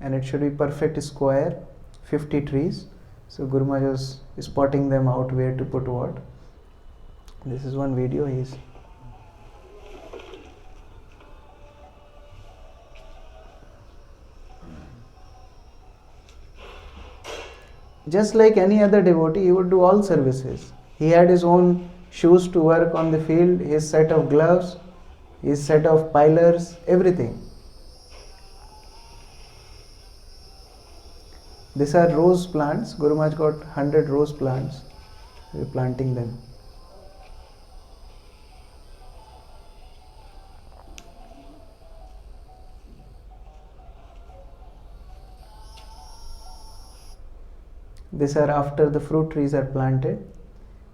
and it should be perfect square, 50 trees. So Guru Maharaj was spotting them out where to put what. This is one video. He's just like any other devotee, he would do all services. He had his own shoes to work on the field, his set of gloves, his set of pilers, everything. These are rose plants. Guru Maharaj got 100 rose plants. We are planting them. These are after the fruit trees are planted.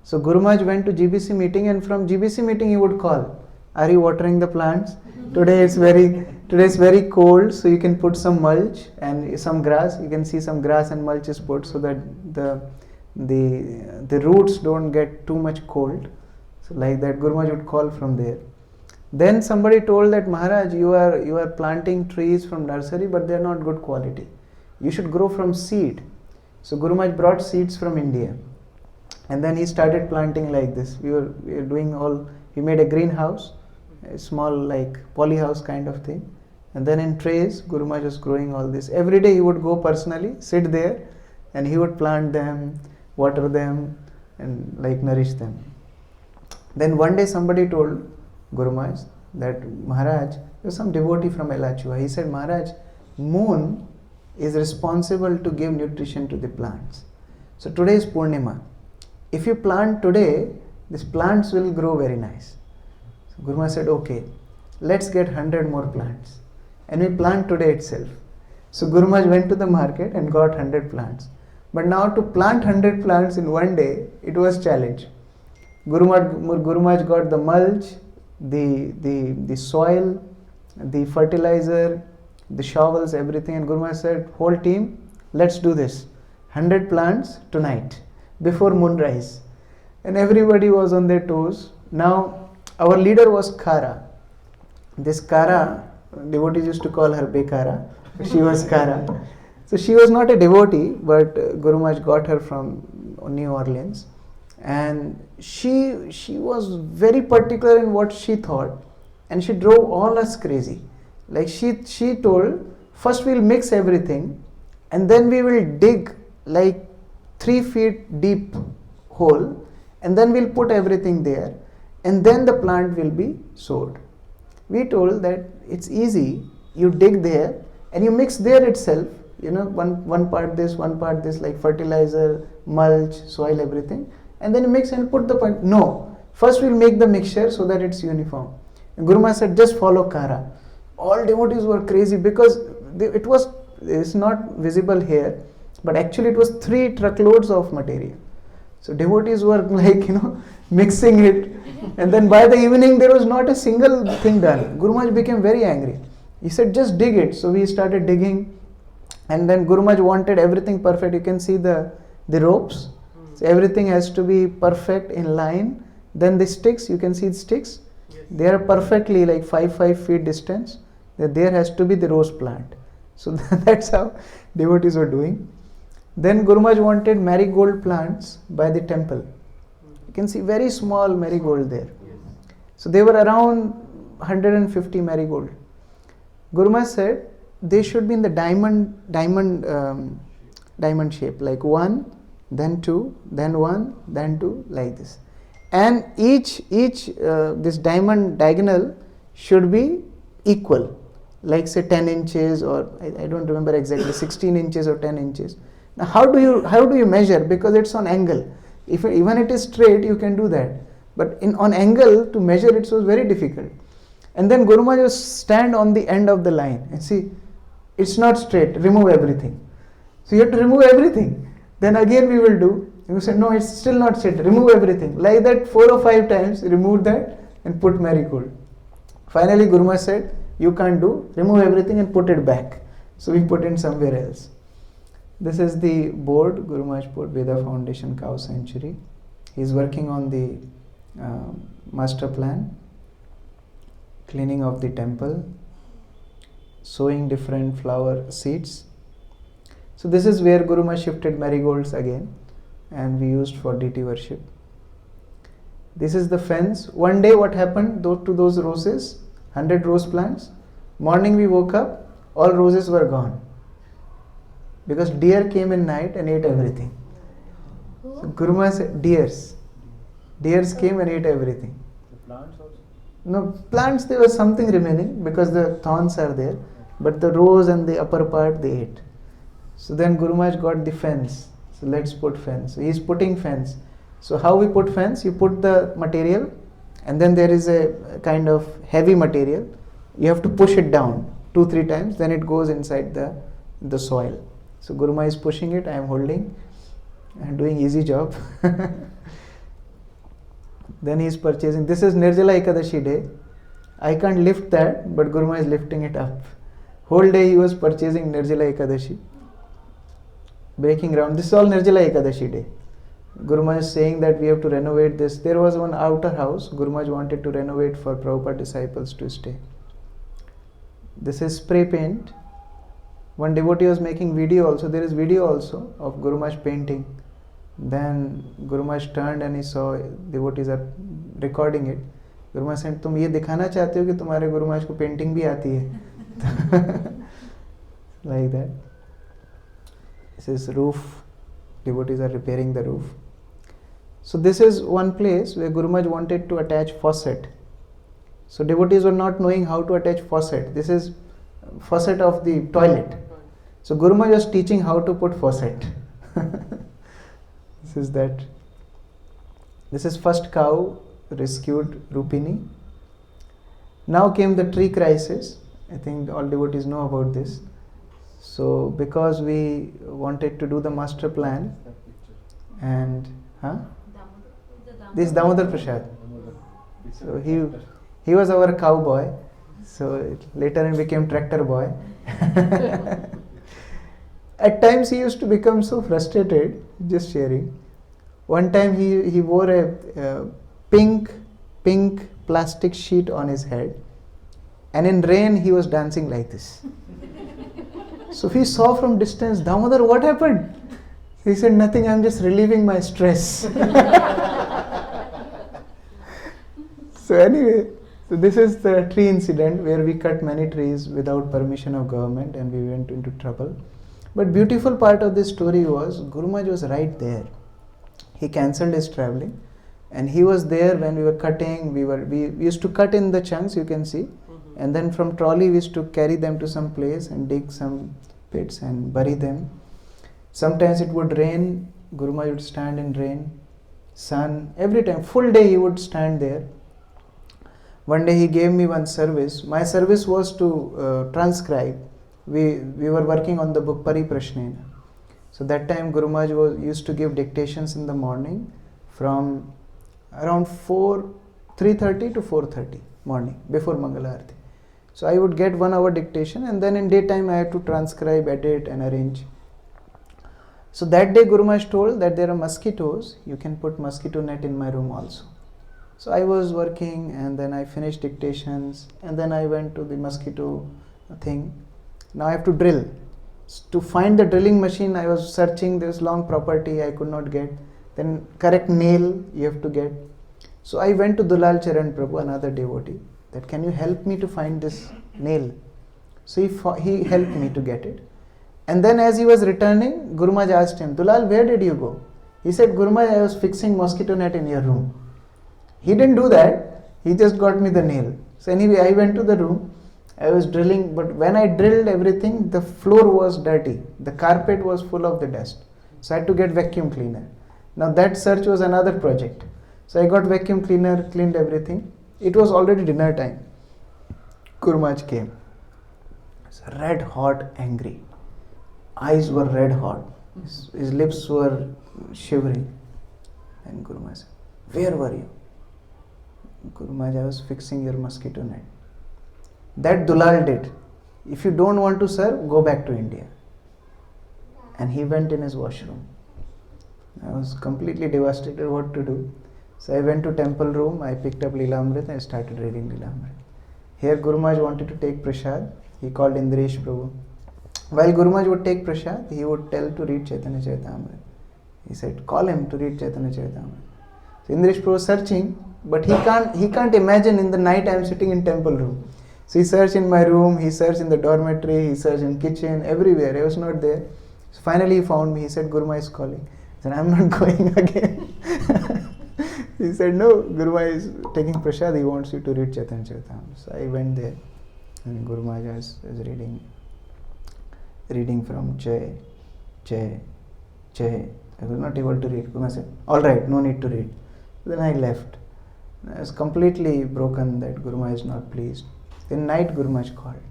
So Guru Maharaj went to GBC meeting, and from GBC meeting he would call, "Are you watering the plants? Today it's very cold, so you can put some mulch and some grass. You can see some grass and mulch is put so that the roots don't get too much cold." So like that, Guru Maharaj would call from there. Then somebody told that, "Maharaj, you are planting trees from nursery, but they are not good quality. You should grow from seed." So Guru Maharaj brought seeds from India, and then he started planting like this. We were doing all. He made a greenhouse, a small like poly house kind of thing, and then in trays Guru Maharaj was growing all this. Every day he would go personally, sit there, and he would plant them, water them, and like nourish them. Then one day somebody told Guru Maharaj that, "Maharaj, there's some devotee from Elachua. He said, Maharaj, moon is responsible to give nutrition to the plants. So today is Purnima. If you plant today, these plants will grow very nice." So Guru Maharaj said, "Okay, let's get 100 more plants, and we plant today itself." So Guru Maharaj went to the market and got 100 plants. But now to plant 100 plants in one day, it was challenge. Guru Maharaj got the mulch, the soil, the fertilizer, the shovels, everything, and Guru Maharaj said, "Whole team, let's do this. 100 plants tonight before moonrise." And everybody was on their toes. Now our leader was Kara. This Kara, devotees used to call her Bekara. She was Kara. So she was not a devotee, but Guru Maharaj got her from New Orleans, and she was very particular in what she thought, and she drove all us crazy. Like she told, first we'll mix everything, and then we will dig like 3 feet deep hole, and then we'll put everything there, and then the plant will be sowed. We told that it's easy. You dig there and you mix there itself. One part this, one part this, like fertilizer, mulch, soil, everything, and then you mix and put the plant. No, first we'll make the mixture so that it's uniform. And Guru Maharaj said, "Just follow Kara." All devotees were crazy because it's not visible here, but actually it was 3 truckloads of material. So devotees were like, mixing it, and then by the evening there was not a single thing done. Guru Maharaj became very angry. He said, "Just dig it." So we started digging, and then Guru Maharaj wanted everything perfect. You can see the ropes. So everything has to be perfect in line. Then the sticks, you can see the sticks. Yes. They are perfectly like 5 feet distance. There has to be the rose plant. So that's how devotees were doing. Then Guru Maharaj wanted marigold plants by the temple. You can see very small marigold there. So they were around 150 marigold. Guru Maharaj said they should be in the diamond shape, like 1, then 2, then 1, then 2, like this. And each this diamond diagonal should be equal, like say 10 inches or I don't remember exactly, 16 inches or 10 inches. Now how do you measure? Because it's on angle. If even it is straight, you can do that, but on angle to measure it was very difficult. And then Guru Maharaj will stand on the end of the line and see, it's not straight, remove everything. So you have to remove everything. Then again we will do. You say, "No, it's still not straight, remove everything." Like that 4 or 5 times, remove that and put marigold. Finally Guru Maharaj said, "You can't do, remove everything and put it back." So we put in somewhere else. This is the board Guru Maharaj put, Veda Foundation Cow Sanctuary. He is working on the master plan, cleaning of the temple, sowing different flower seeds So this is where Guru Maharaj shifted marigolds again, and we used for deity worship. This is the fence. One day what happened to those roses, 100 rose plants, morning we woke up, all roses were gone. Because deer came in night and ate everything. So Guru Maharaj said, deers came and ate everything. The plants also? No, plants there was something remaining because the thorns are there, but the rose and the upper part they ate. So then Guru Maharaj got the fence. So let's put fence. So he is putting fence. So how we put fence? You put the material, and then there is a kind of heavy material. You have to push it down 2-3 times, then it goes inside the soil. So Guru Maharaj is pushing it, I am holding and doing easy job. Then he is purchasing. This is Nirjala Ekadashi day. I can't lift that, but Guru Maharaj is lifting it up. Whole day he was purchasing Nirjala Ekadashi. Breaking ground. This is all Nirjala Ekadashi day. Guru Maharaj is saying that we have to renovate this. There was one outer house Guru Maharaj wanted to renovate for Prabhupada disciples to stay. This is spray paint. One devotee was making video also. There is video also of Guru Maharaj painting. Then Guru Maharaj turned and he saw devotees are recording it. Guru Maharaj said, तुम ये दिखाना चाहते हो कि तुम्हारे गुरु महाराज को painting भी आती है? Like that. This is roof. Devotees are repairing the roof. So this is one place where Guru Maharaj wanted to attach faucet. So devotees were not knowing how to attach faucet. This is faucet of the toilet. So Guru Maharaj was teaching how to put faucet. This is that. This is first cow rescued Rupini. Now came the tree crisis. I think all devotees know about this. So because we wanted to do the master plan, and this is Damodar Prasad. So he was our cowboy. So later he became tractor boy. At times he used to become so frustrated, just sharing. One time he wore a pink plastic sheet on his head, and in rain he was dancing like this. So we saw from distance, Damodar, what happened? He said, nothing, I'm just relieving my stress. So anyway, so this is the tree incident where we cut many trees without permission of government and we went into trouble. But beautiful part of this story was Guru Maharaj was right there. He cancelled his travelling and he was there when we were cutting. We used to cut in the chunks, you can see, and then from trolley we used to carry them to some place and dig some pits and bury them. Sometimes it would rain, Guru Maharaj would stand in rain, sun, every time, full day he would stand there. One day he gave me one service. My service was to transcribe. We were working on the book Pariprashnena. So that time Guru Maharaj used to give dictations in the morning from around 3:30 to 4:30 morning before Mangala Arati. So I would get 1 hour dictation and then in daytime I had to transcribe, edit and arrange. So that day Guru Maharaj told that there are mosquitoes, you can put mosquito net in my room also. So I was working and then I finished dictations and then I went to the mosquito thing. Now I have to drill. To find the drilling machine I was searching, there was long property I could not get. Then correct nail you have to get. So I went to Dulal Charan Prabhu, another devotee, that can you help me to find this nail? So he helped me to get it. And then as he was returning, Guru Maharaj asked him, Dulal, where did you go? He said, Guru Maharaj, I was fixing mosquito net in your room. He didn't do that, he just got me the nail. So anyway, I went to the room, I was drilling, but when I drilled everything, the floor was dirty. The carpet was full of the dust. So I had to get vacuum cleaner. Now that search was another project. So I got vacuum cleaner, cleaned everything. It was already dinner time. Guru Maharaj came. Red hot, angry. Eyes were red hot. His lips were shivering. And Guru Maharaj said, where were you? Guru Maharaj, I was fixing your mosquito net. That Dulal did. If you don't want to serve, go back to India. And he went in his washroom. I was completely devastated what to do. So I went to temple room, I picked up Lilamrit and I started reading Lilamrit. Here Guru Maharaj wanted to take prasad. He called Indresh Prabhu. While Guru Maharaj would take prasad, he would tell to read Chaitanya Charitamrita. He said, call him to read Chaitanya Charitamrita. So Indresh Prabhu was searching, but he can't imagine in the night I am sitting in temple room. So he searched in my room, he searched in the dormitory, he searched in kitchen, everywhere. I was not there. So finally he found me. He said, Guru Maharaj is calling. I said, I am not going again. He said, no, Guru Maharaj is taking prasad. He wants you to read Chaitanya Charitamrita. So I went there, and Guru Maharaj was reading from Jai. I was not able to read. Guru Maharaj said, all right, no need to read. Then I left. I was completely broken that Guru Maharaj is not pleased. Then night Guru Maharaj called.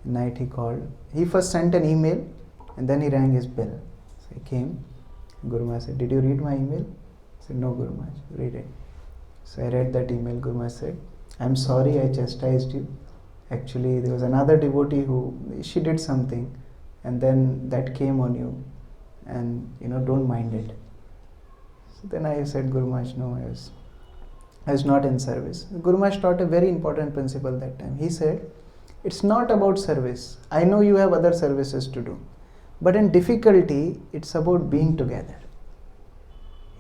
Night he called. He first sent an email and then he rang his bell. So I came. Guru Maharaj said, did you read my email? I said, no, Guru Maharaj, read it. So I read that email. Guru Maharaj said, I'm sorry I chastised you. Actually, there was another devotee she did something and then that came on you, and don't mind it. So then I said, Guru Maharaj, no, I was not in service. Guru Maharaj taught a very important principle that time. He said, it's not about service. I know you have other services to do, but in difficulty, it's about being together.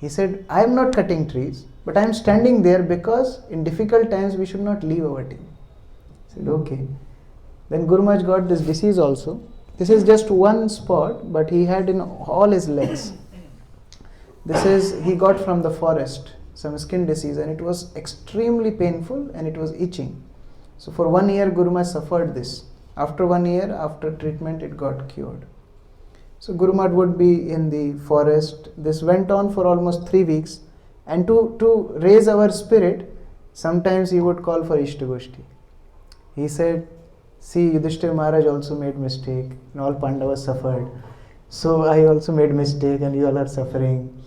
He said, I am not cutting trees, but I am standing there because in difficult times we should not leave our team. I said, okay. Then Guru Maharaj got this disease also. This is just one spot, but he had in all his legs. He got from the forest, some skin disease, and it was extremely painful and it was itching. So for 1 year, Guru Maharaj suffered this. After 1 year, after treatment, it got cured. So Guru Maharaj would be in the forest. This went on for almost 3 weeks. And to raise our spirit, sometimes he would call for Istagosthi. He said, see, Yudhishthira Maharaj also made mistake, and all Pandavas suffered. So I also made mistake and you all are suffering.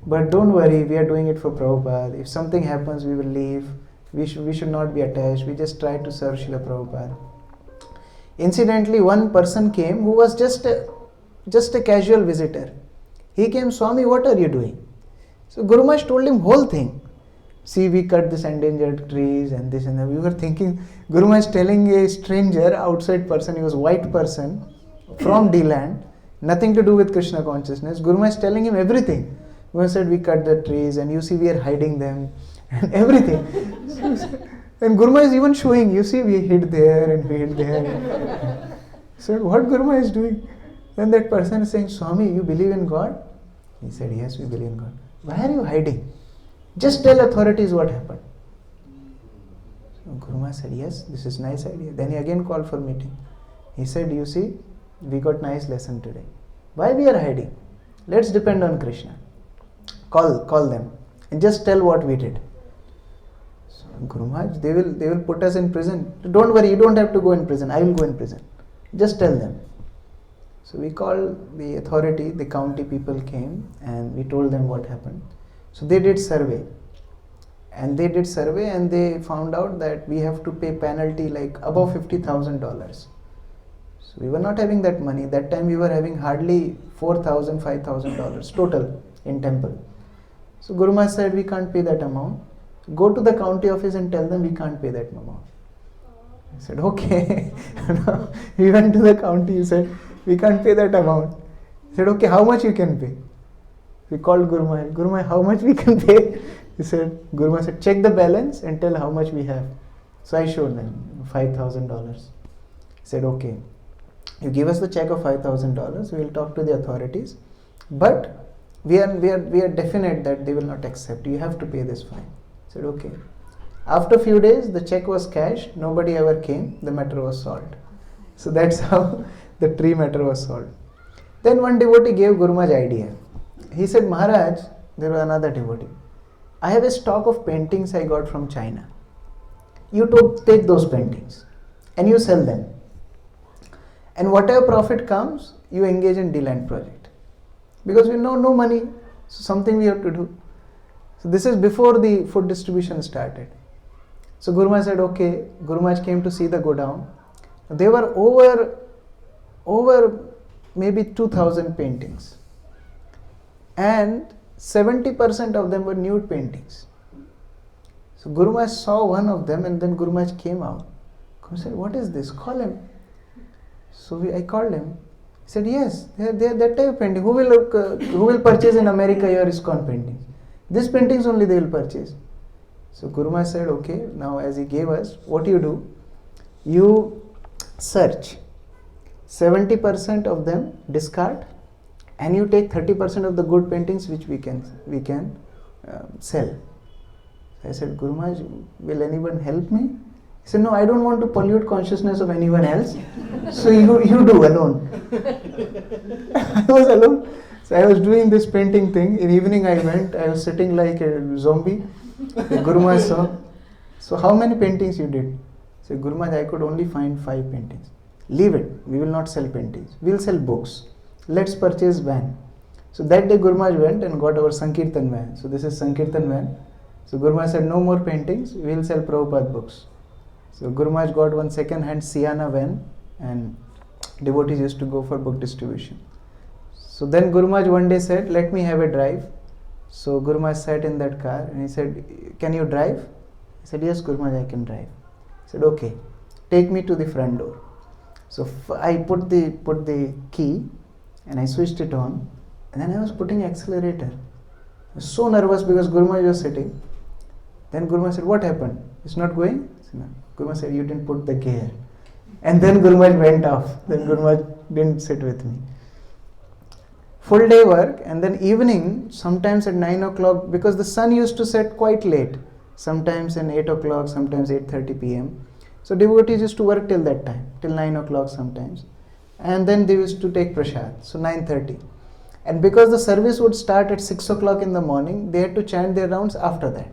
But don't worry, we are doing it for Prabhupada. If something happens, we will leave. We should not be attached. We just try to serve Srila Prabhupada. Incidentally, one person came who was just a casual visitor. He came, Swami, what are you doing? So Guru Maharaj told him whole thing. See, we cut this endangered trees and this and that. We were thinking, Guru Maharaj telling a stranger, outside person, he was white person from D-land, nothing to do with Krishna consciousness. Guru Maharaj telling him everything. Guru Maharaj said, we cut the trees and you see we are hiding them and everything. And Guru Maharaj is even showing, you see we hid there and we hid there. So what Guru Maharaj is doing? Then that person is saying, Swami, you believe in God? He said, yes, we believe in God. Why are you hiding? Just tell authorities what happened. So Guru Maharaj said, yes, this is nice idea. Then he again called for meeting. He said, you see, we got nice lesson today. Why we are hiding? Let's depend on Krishna. Call them and just tell what we did. So Guru Maharaj, they will put us in prison. Don't worry, you don't have to go in prison. I will go in prison. Just tell them. So we called the authority, the county people came and we told them what happened. So they did survey. And they found out that we have to pay penalty like above $50,000. So we were not having that money. That time we were having hardly $4,000, $5,000 total in temple. So Guru Maharaj said, we can't pay that amount. Go to the county office and tell them we can't pay that amount. I said, okay. We went to the county, he said, we can't pay that amount. He said, okay, how much you can pay? We called Guru Maharaj. Guru Maharaj, how much we can pay? Guru Maharaj said, check the balance and tell how much we have. So I showed them $5,000. He said, okay, you give us the check of $5,000, we will talk to the authorities. But we are definite that they will not accept. You have to pay this fine. I said, okay. After a few days, the check was cashed. Nobody ever came. The matter was solved. So that's how the tree matter was solved. Then one devotee gave Guru Maharaj idea. He said, Maharaj, there was another devotee. I have a stock of paintings I got from China. You take those paintings and you sell them. And whatever profit comes, you engage in D-land project. Because we know no money, so something we have to do. So this is before the food distribution started. So Guru Maharaj said, okay. Guru Maharaj came to see the godown. There were over maybe 2,000 paintings. And 70% of them were nude paintings. So Guru Maharaj saw one of them and then Guru Maharaj came out. Guru said, what is this? Call him. So I called him. He said, yes, they are that type of painting. Who will purchase in America your ISKCON painting? These paintings only they will purchase. So Guru Maharaj said, okay, now as he gave us, what you do, you search. 70% of them discard, and you take 30% of the good paintings which we can sell. I said, Guru Maharaj, will anyone help me? He said, no, I don't want to pollute consciousness of anyone else. So you do alone. I was alone. So I was doing this painting thing. In evening I went, I was sitting like a zombie. Guru Maharaj saw. So how many paintings you did? I said, Guru Maharaj, I could only find 5 paintings. Leave it. We will not sell paintings. We will sell books. Let's purchase van. So that day Guru Maharaj went and got our Sankirtan van. So this is Sankirtan van. So Guru Maharaj said, no more paintings. We will sell Prabhupada books. So Guru Maharaj got one second-hand Sienna van, and devotees used to go for book distribution. So then Guru Maharaj one day said, let me have a drive. So Guru Maharaj sat in that car and he said, can you drive? He said, yes, Guru Maharaj, I can drive. He said, okay, take me to the front door. So I put the key and I switched it on, and then I was putting accelerator. I was so nervous because Guru Maharaj was sitting. Then Guru Maharaj said, what happened? It's not going? I said, no. Guru Maharaj said, you didn't put the gear. And then Guru Maharaj went off. Then Guru Maharaj didn't sit with me. Full day work, and then evening, sometimes at 9 o'clock, because the sun used to set quite late, sometimes at 8 o'clock, sometimes 8:30 p.m. So devotees used to work till that time, till 9 o'clock sometimes. And then they used to take prasad, so 9:30. And because the service would start at 6 o'clock in the morning, they had to chant their rounds after that.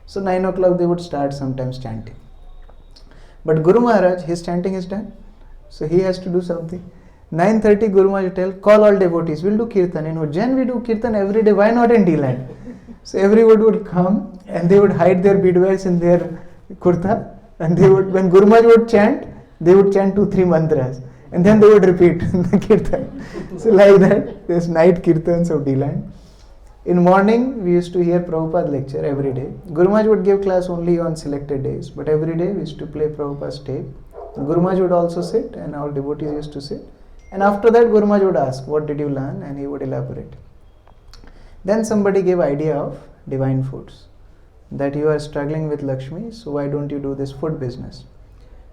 So 9 o'clock they would start sometimes chanting. But Guru Maharaj, his chanting is done, so he has to do something. 9:30 Guru Maharaj will tell, call all devotees, we'll do kirtan. In Ujjain we do kirtan every day, why not in D-Land? So everyone would come and they would hide their beadwax in their kurta, and they would, when Guru Maharaj would chant, they would chant 2-3 mantras, and then they would repeat the kirtan. So like that, there's night kirtans of D-Land. In morning, we used to hear Prabhupada lecture every day. Guru Maharaj would give class only on selected days, but every day we used to play Prabhupada's tape. Guru Maharaj would also sit, and all devotees used to sit. And after that, Guru Maharaj would ask, what did you learn? And he would elaborate. Then somebody gave idea of divine foods, that you are struggling with Lakshmi, so why don't you do this food business?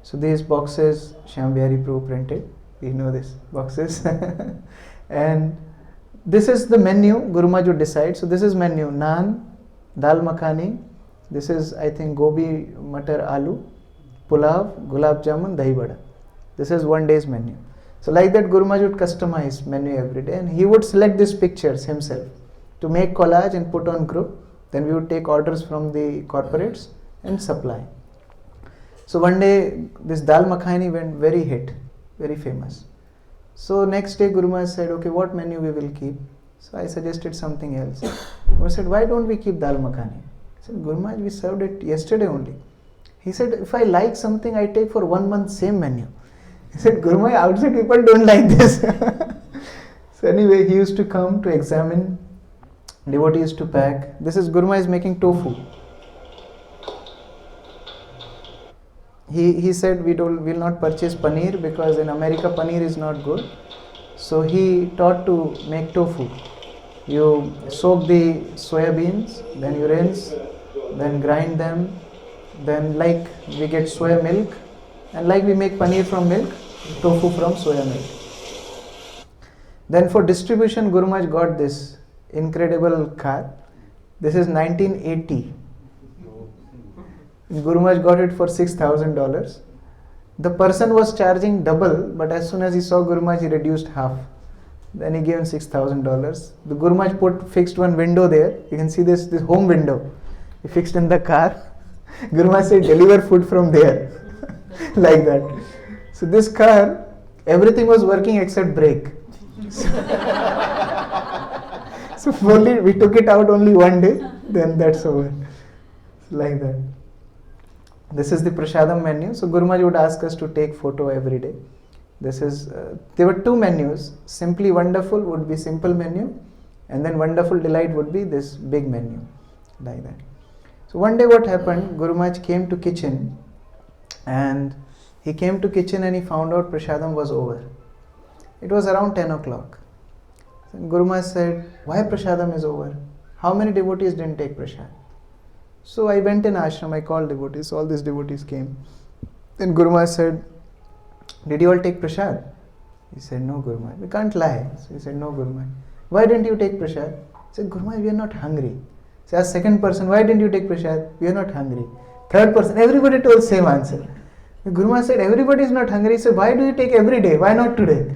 So these boxes, Shyam Bihari Prabhu printed, you know these boxes. And this is the menu, Guru Maharaj would decide. So this is menu, naan, dal makhani, this is I think gobi, matar, aloo, pulav, gulab jamun, dahi vada. This is one day's menu. So like that Guru Maharaj would customize menu every day, and he would select these pictures himself to make collage and put on group. Then we would take orders from the corporates and supply. So one day this dal makhani went very hit, very famous. So next day Guru Maharaj said, okay, what menu we will keep? So I suggested something else. Guru Maharaj said, why don't we keep dal makhani? I said, Guru Maharaj, we served it yesterday only. He said, if I like something, I take for 1 month same menu. He said, Guru Maharaj, outside people don't like this. So anyway, he used to come to examine, devotees to pack. This is Guru Maharaj is making tofu. He said, we will not purchase paneer because in America paneer is not good. So he taught to make tofu. You soak the soya beans, then you rinse, then grind them, then like we get soya milk, and like we make paneer from milk, tofu from soya milk. Then for distribution, Guru Maharaj got this incredible car. This is 1980. Guru Maharaj got it for $6,000. The person was charging double, but as soon as he saw Guru Maharaj, he reduced half. Then he gave him $6,000. The Guru Maharaj fixed one window there. You can see this home window. He fixed in the car. Guru Maharaj said, deliver food from there. Like that. So this car, everything was working except brake. So only we took it out only one day, then that's over. Like that. This is the prasadam menu. So Guru Maharaj would ask us to take photo every day. This is, there were 2 menus. Simply Wonderful would be simple menu, and then Wonderful Delight would be this big menu. Like that. So one day what happened, Guru Maharaj came to kitchen, and he found out prasadam was over. It was around 10 o'clock. And Guru Maharaj said, why prasadam is over? How many devotees didn't take prasad? So I went in ashram, I called devotees, all these devotees came. Then Guru Maharaj said, did you all take prasad? He said, no, Guru Maharaj. We can't lie. So he said, no, Guru Maharaj. Why didn't you take prasad? He said, Guru Maharaj, we are not hungry. So as second person, why didn't you take prasad? We are not hungry. Third person, everybody told same answer. The Guru Maharaj said, everybody is not hungry. He said, why do you take every day? Why not today?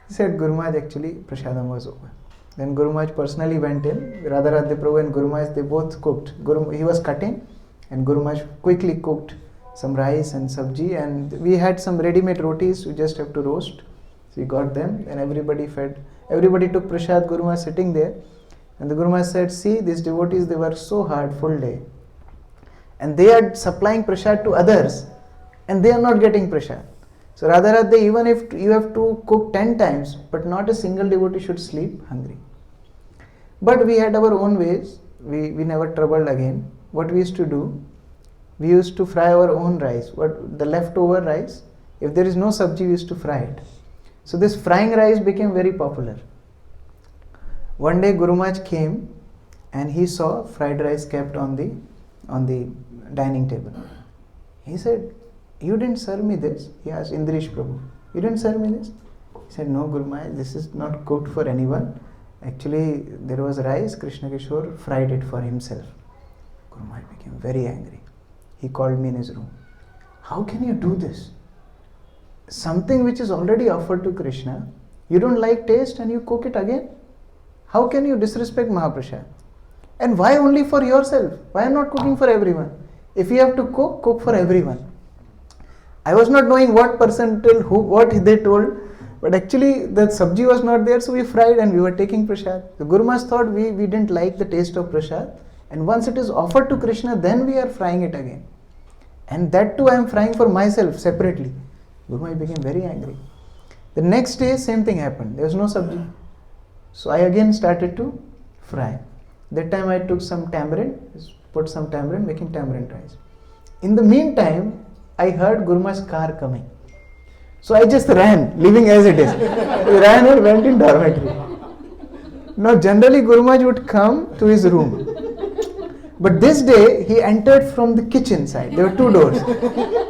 He said, Guru Maharaj, actually prasadam was over. Then Guru Maharaj personally went in. Radharadhi Prabhu and Guru Maharaj, they both cooked. He was cutting and Guru Maharaj quickly cooked some rice and sabji, and we had some ready-made rotis, we just have to roast. So we got them and everybody fed. Everybody took prasad, Guru Maharaj sitting there. And the Guru Maharaj said, see, these devotees, they work so hard, full day. And they are supplying prasad to others and they are not getting prasad. So Radharadhi, even if you have to cook 10 times, but not a single devotee should sleep hungry. But we had our own ways. We never troubled again. What we used to do, we used to fry our own rice. The leftover rice, if there is no sabji, we used to fry it. So this frying rice became very popular. One day Guru Maharaj came and he saw fried rice kept on the dining table. He said, you didn't serve me this? He asked Indrish Prabhu, you didn't serve me this? He said, no, Guru Maharaj, this is not cooked for anyone. Actually, there was rice, Krishna Kishore fried it for himself. Guru Maharaj became very angry. He called me in his room. How can you do this? Something which is already offered to Krishna, you don't like taste and you cook it again? How can you disrespect Mahaprasad? And why only for yourself? Why not cooking for everyone? If you have to cook, cook for everyone. I was not knowing what percentile, what they told, but actually the sabji was not there, so we fried and we were taking prasad. The Guru Maharaj thought we didn't like the taste of prasad, and once it is offered to Krishna, then we are frying it again. And that too I am frying for myself separately. Guru Maharaj became very angry. The next day, same thing happened. There was no sabji. So I again started to fry. That time I took some tamarind, put some tamarind, making tamarind rice. In the meantime, I heard Guru Maharaj's car coming. So I just ran, leaving as it is. I ran and went in dormitory. Now generally Guru Maharaj would come to his room. But this day he entered from the kitchen side. There were two doors.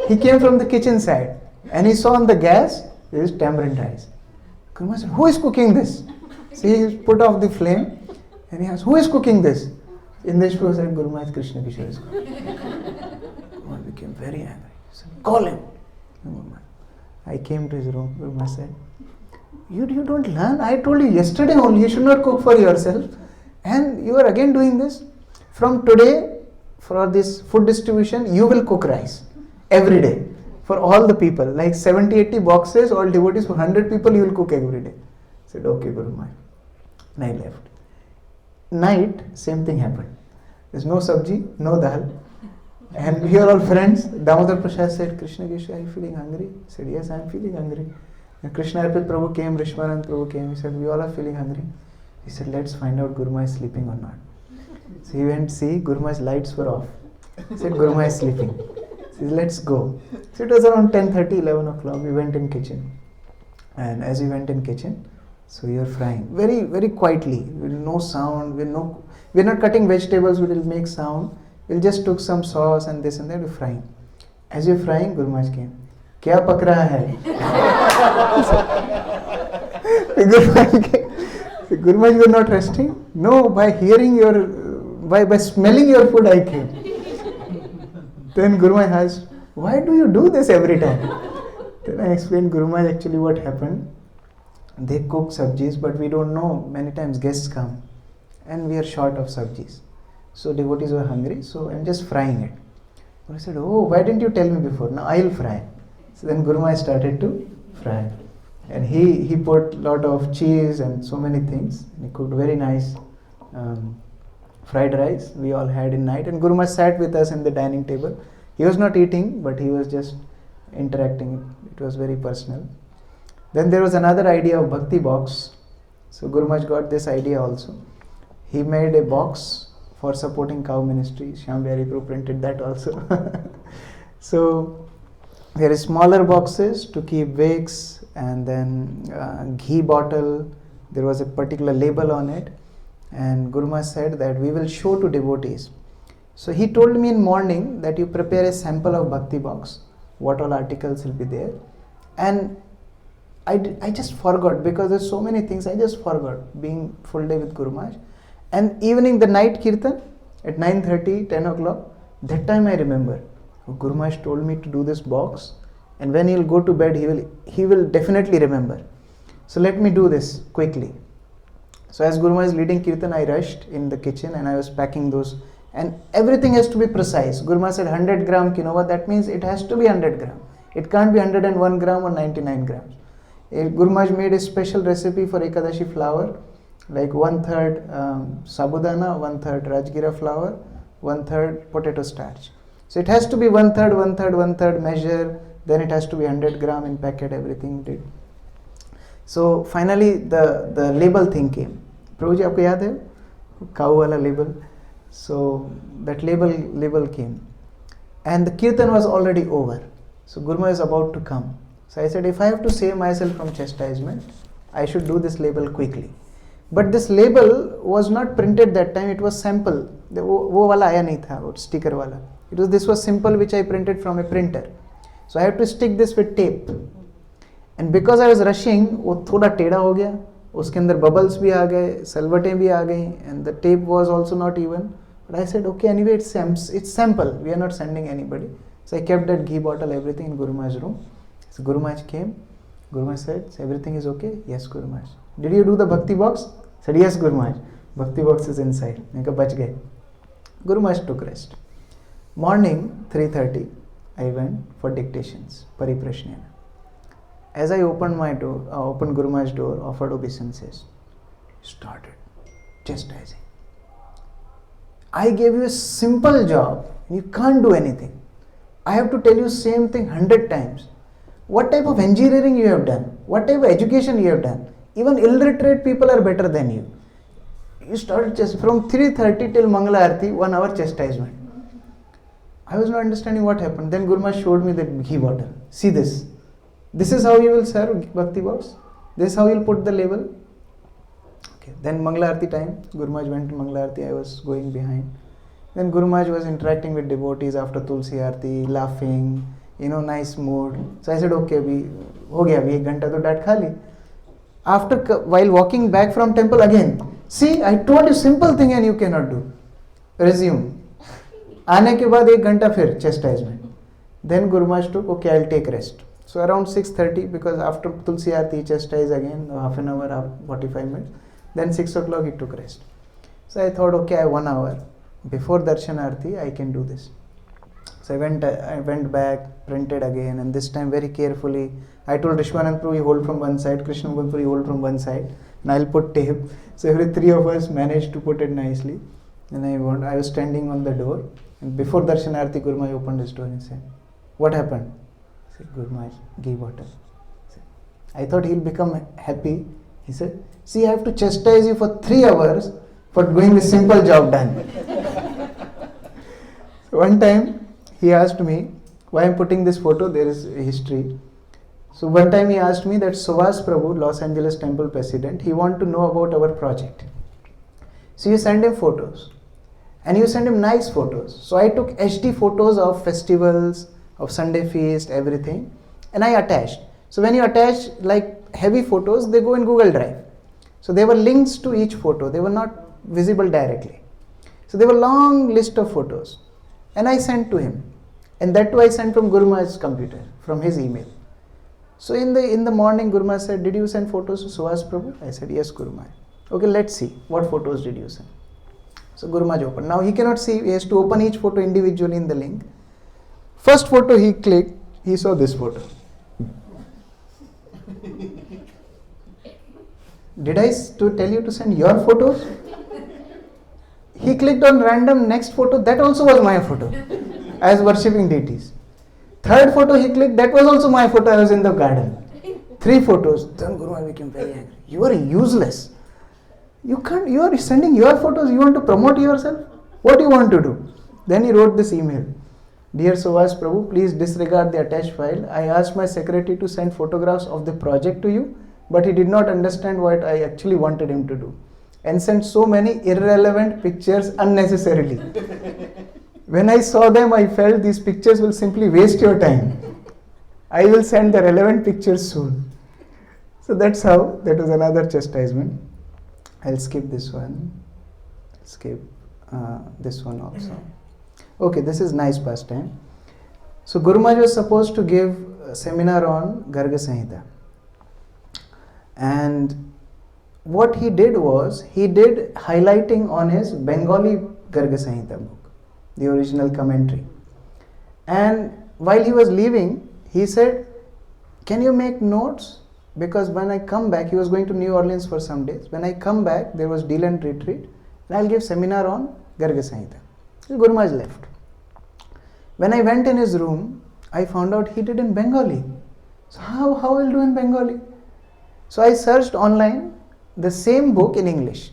He came from the kitchen side and he saw on the gas there is tamarind rice. Guru Maharaj said, who is cooking this? So he put off the flame and he asked, who is cooking this? Indrish Prabhu said, Guru Maharaj, Krishna Kishore is cooking. Guru Maharaj became very angry. He said, call him. I came to his room. Guru Maharaj said, you don't learn? I told you yesterday only you should not cook for yourself. And you are again doing this. From today, for this food distribution, you will cook rice every day for all the people. Like 70-80 boxes, all devotees, for 100 people you will cook every day. I said, okay, Guru Maharaj. And I left. Night, same thing happened. There's no sabji, no dal. And we are all friends. Damodar Prasad said, Krishna Kishore, are you feeling hungry? I said, yes, I am feeling hungry. And Krishna Arpit Prabhu came, Rishmanan Prabhu came. He said, we all are feeling hungry. He said, let's find out Guru Maharaj is sleeping or not. So he went to see, Guru Maharaj's lights were off. He said, Guru Maharaj is sleeping. He said, let's go. So it was around 10:30, 11 o'clock. We went in kitchen. And as we went in kitchen, so we are frying very, very quietly, with no sound. We're not cutting vegetables, we will make sound. We'll just took some sauce and this and that, we're frying. As you're frying, Guru Maharaj came. Kya pak raha hai? Guru Maharaj, you are not resting? No, by smelling your food I came. Then Guru Maharaj asked, why do you do this every time? Then I explained, Guru Maharaj, actually what happened, they cook sabjis, but we don't know, many times guests come and we are short of sabjis. So devotees were hungry, so I'm just frying it. I said, oh, why didn't you tell me before? Now I'll fry. So then Guru Maharaj started to fry. And he put a lot of cheese and so many things. He cooked very nice fried rice we all had in night. And Guru Maharaj sat with us in the dining table. He was not eating, but he was just interacting. It was very personal. Then there was another idea of Bhakti box. So Guru Maharaj got this idea also. He made a box for supporting cow ministry. Shyam Bihari Prabhu printed that also. So there is smaller boxes to keep wicks, and then ghee bottle. There was a particular label on it, and Guru Maharaj said that we will show to devotees. So he told me in morning that you prepare a sample of Bhakti box, what all articles will be there, and I just forgot, because there's so many things. I just forgot, being full day with Guru Maharaj. And evening, the night kirtan at 9:30, 10 o'clock, that time I remember, Guru Maharaj told me to do this box, and when he'll go to bed, he will definitely remember. So let me do this quickly. So as Guru Maharaj is leading kirtan, I rushed in the kitchen and I was packing those, and everything has to be precise. Guru Maharaj said 100 gram quinoa, that means it has to be 100 gram. It can't be 101 gram or 99 grams. Guru Maharaj made a special recipe for Ekadashi flour, like 1/3 sabudana, 1/3 Rajgira flour, 1/3 potato starch. So it has to be 1/3, 1/3, 1/3 measure, then it has to be 100 gram in packet, everything did. So finally the label thing came. Prabhuji, aapko yaad hai? Cow wala label. So that label came. And the kirtan was already over. So Guru Maharaj is about to come. So I said, if I have to save myself from chastisement, I should do this label quickly. But this label was not printed that time, it was sample. वो वाला आया नहीं था, वो sticker वाला. This was simple, which I printed from a printer. So I have to stick this with tape. And because I was rushing, वो थोड़ा टेढ़ा हो गया. उसके अंदर bubbles भी आ गए, सलवटें भी आ गई, and the tape was also not even. But I said, okay, anyway, it's sample. We are not sending anybody. So I kept that ghee bottle, everything in Guru Maharaj's room. So Guru Maharaj came. Guru Maharaj said, everything is okay? Yes, Guru Maharaj. Did you do the Bhakti box? Said, yes, Guru Maharaj. Bhakti box is inside. मैंने कहा बच गए. Guru Maharaj took rest. Morning 3:30, I went for dictations, Pariprashnena. As I opened my door, opened Guru Maharaj's door, offered obeisances, started chastising. I gave you a simple job, you can't do anything. I have to tell you same thing 100 times. What type of engineering you have done? What type of education you have done? Even illiterate people are better than you. You started just from 3:30 till Mangala Arati, 1 hour chastisement. I was not understanding what happened. Then Guru Maharaj showed me the ghee bottle. See this. This is how you will serve Bhakti box. This is how you will put the label. Okay. Then Mangala Arati time. Guru Maharaj went to Mangala Arati. I was going behind. Then Guru Maharaj was interacting with devotees after Tulsi Arati, laughing, nice mood. So I said, okay, ho gaya, 1 घंटा तो डांट खा ली. After, while walking back from temple again, see, I told you simple thing and you cannot do. Resume. आने के बाद 1 घंटा फिर chastisement. Then Guru Maharaj took, okay, I'll take rest. So around 6:30, because after Tulsi Aarti he chastised again, half an hour, 45 minutes. Then 6 o'clock he took rest. So I thought, okay, I have 1 hour. Before Darshan Aarti, I can do this. So I went back, printed again, and this time very carefully. I told Rishwanand Prabhu, you hold from one side, Krishna Prabhu, you hold from one side, and I'll put tape. So every 3 of us managed to put it nicely. And I was standing on the door, and before Darshan Aarti, Guru Maharaj opened his door and said, what happened? I said, Guru Maharaj, ghee bottle. I thought he'll become happy. He said, see, I have to chastise you for 3 hours for doing this simple job done. So one time, he asked me, why I'm putting this photo, there is a history. So one time he asked me that Suvas Prabhu, Los Angeles Temple President, he want to know about our project. So you send him photos. And you send him nice photos. So I took HD photos of festivals, of Sunday feast, everything. And I attached. So when you attach like heavy photos, they go in Google Drive. So there were links to each photo. They were not visible directly. So there were long list of photos. And I sent to him. And that too I sent from Guru Maharaj's computer, from his email. So in the morning, Guru Maharaj said, did you send photos to Suvas Prabhu? I said, yes, Guru Maharaj. Okay, let's see. What photos did you send? So Guru Maharaj opened. Now he cannot see. He has to open each photo individually in the link. First photo he clicked, he saw this photo. Did I tell you to send your photos? He clicked on random next photo. That also was my photo. I was worshipping deities. Third photo he clicked. That was also my photo. I was in the garden. 3 photos. Then Guru Maharaj became very angry. You are useless. You are sending your photos. You want to promote yourself? What do you want to do? Then he wrote this email. Dear Suvas Prabhu, please disregard the attached file. I asked my secretary to send photographs of the project to you, but he did not understand what I actually wanted him to do and sent so many irrelevant pictures unnecessarily. When I saw them, I felt these pictures will simply waste your time. I will send the relevant pictures soon. So that's how, that was another chastisement. I'll skip this one. Skip this one also. Okay, this is nice pastime. So Guru Maharaj was supposed to give a seminar on Garga Samhita. And what he did was, he did highlighting on his Bengali Garga Samhita book, the original commentary. And while he was leaving, he said, can you make notes? Because when I come back, he was going to New Orleans for some days. When I come back, there was Deland retreat, and I'll give seminar on Garga Samhita. So Guru Maharaj left. When I went in his room, I found out he did in Bengali. So how will do in Bengali? So I searched online the same book in English.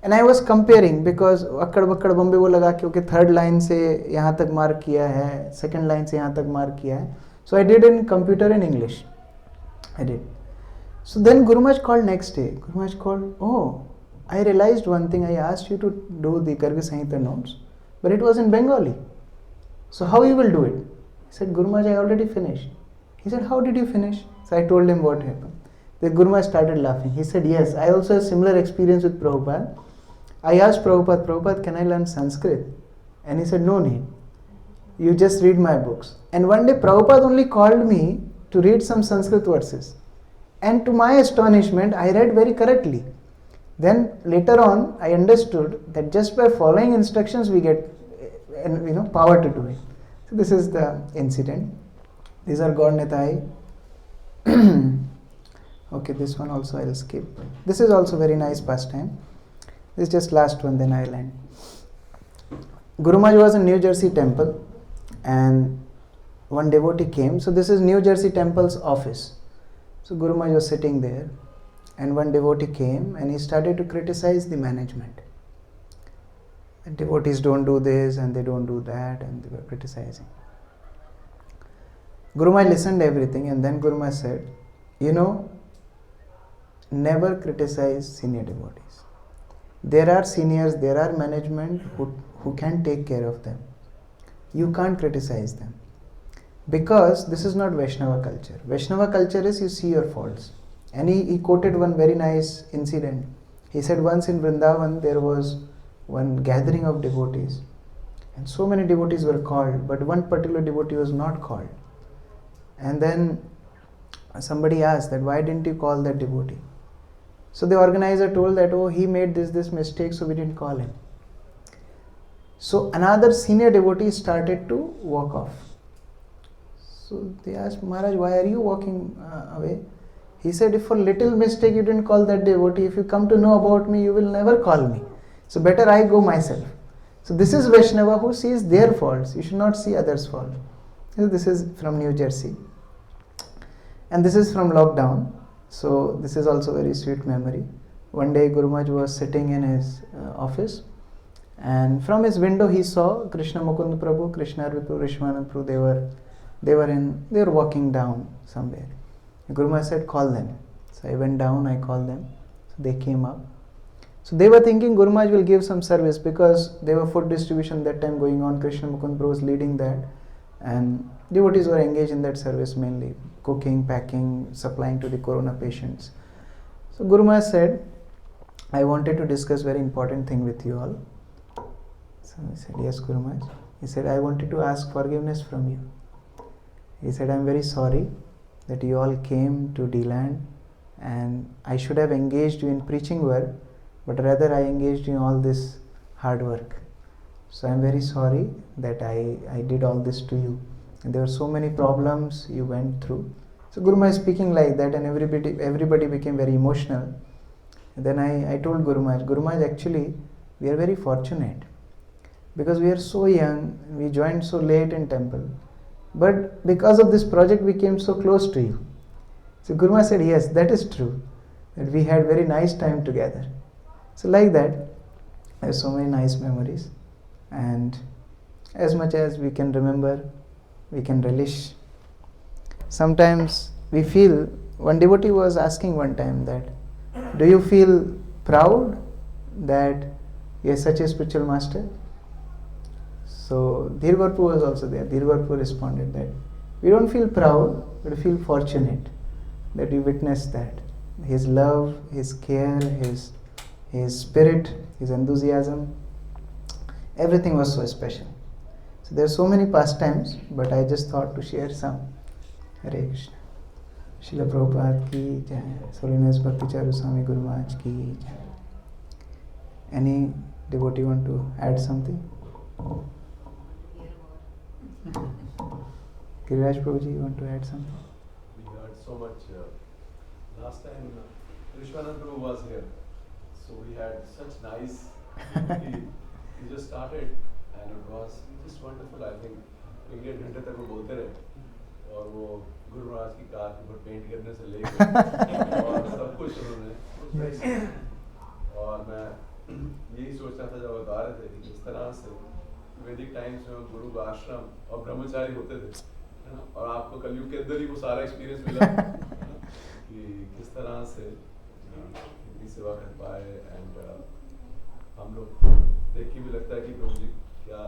And I was comparing, because akkad bakkad bombe wo laga ke, okay, third line se yahan tak mark kiya hai, second line se yahan tak mark kiya hai. So I did in computer in English. I did. So then Guru Maharaj called next day. Guru Maharaj called, oh, I realized one thing. I asked you to do the Garga Samhita notes, but it was in Bengali. So how you will do it? He said, Guru Maharaj, I already finished. He said, how did you finish? So I told him what happened. Then Guru Maharaj started laughing. He said, yes, I also have similar experience with Prabhupada. I asked Prabhupada, can I learn Sanskrit? And he said, no need. You just read my books. And one day Prabhupada only called me to read some Sanskrit verses. And to my astonishment, I read very correctly. Then later on, I understood that just by following instructions, we get power to do it. So this is the incident. These are Gaur Nitai. Okay, this one also I'll skip. This is also very nice pastime. This is just last one, then I'll end. Guru Maharaj was in New Jersey temple, and one devotee came. So this is New Jersey temple's office. So Guru Maharaj was sitting there, and one devotee came and he started to criticize the management. The devotees don't do this and they don't do that, and they were criticizing. Guru Maharaj listened to everything, and then Guru Maharaj said, never criticize senior devotees. There are seniors, there are management who can take care of them. You can't criticize them. Because this is not Vaishnava culture. Vaishnava culture is you see your faults. And he quoted one very nice incident. He said once in Vrindavan there was one gathering of devotees. And so many devotees were called, but one particular devotee was not called. And then somebody asked that why didn't you call that devotee? So the organizer told that, oh, he made this mistake, so we didn't call him. So another senior devotee started to walk off. So they asked, Maharaj, why are you walking away? He said, if for little mistake you didn't call that devotee, if you come to know about me, you will never call me. So better I go myself. So this is Vaishnava who sees their faults. You should not see others' faults. So this is from New Jersey. And this is from lockdown. So this is also very sweet memory. One day Guru Maharaj was sitting in his office, and from his window he saw Krishna Mukund Prabhu, Krishna Ritu, Rishwanand Prabhu. They were walking down somewhere. Guru Maharaj said, call them. So I went down, I called them. So they came up. So they were thinking Guru Maharaj will give some service, because there were food distribution that time going on. Krishna Mukund Prabhu was leading that, and devotees were engaged in that service mainly, cooking, packing, supplying to the corona patients. So Guru Maharaj said, I wanted to discuss very important thing with you all. So I said, yes, Guru Maharaj. He said, I wanted to ask forgiveness from you. He said, I am very sorry that you all came to D-Land, and I should have engaged you in preaching work, but rather I engaged you in all this hard work. So I am very sorry that I did all this to you. And there were so many problems you went through. So Guru Maharaj speaking like that, and everybody became very emotional. And then I told Guru Maharaj, actually we are very fortunate, because we are so young, we joined so late in temple, but because of this project we came so close to you. So Guru Maharaj said, yes, that is true, that we had very nice time together. So like that, I have so many nice memories. And as much as we can remember, we can relish. Sometimes we feel, one devotee was asking one time that, do you feel proud that you are such a spiritual master? So Dhirvarpu was also there. Dhirvarpu responded that, we don't feel proud, but we feel fortunate that we witnessed that. His love, his care, his spirit, his enthusiasm, everything was so special. So there are so many pastimes, but I just thought to share some. Hare Krishna. Srila Prabhupada ki jai. His Holiness Bhakti Charu Swami Guru Maharaj ki jai. Any devotee want to add something? Giriraj Prabhuji, you want to add something? We heard so much. Last time Vishwanath Prabhu was here, so we had such nice. He just started, and it was just wonderful. I think 1 घंटे तक वो बोलते रहे, और वो गुरु महाराज की car के ऊपर पेंट करने से लेकर और सब कुछ उन्होंने, और मैं यही सोच रहा था जब बता रहे थे कि किस तरह से वैदिक टाइम्स में गुरु आश्रम और ब्रह्मचारी होते थे, है ना, और आपको कलयुग के अंदर ही वो सारा एक्सपीरियंस मिला कि किस तरह से इनकी सेवा कर पाए, एंड हम लोग देख के भी लगता है कि प्रभु जी क्या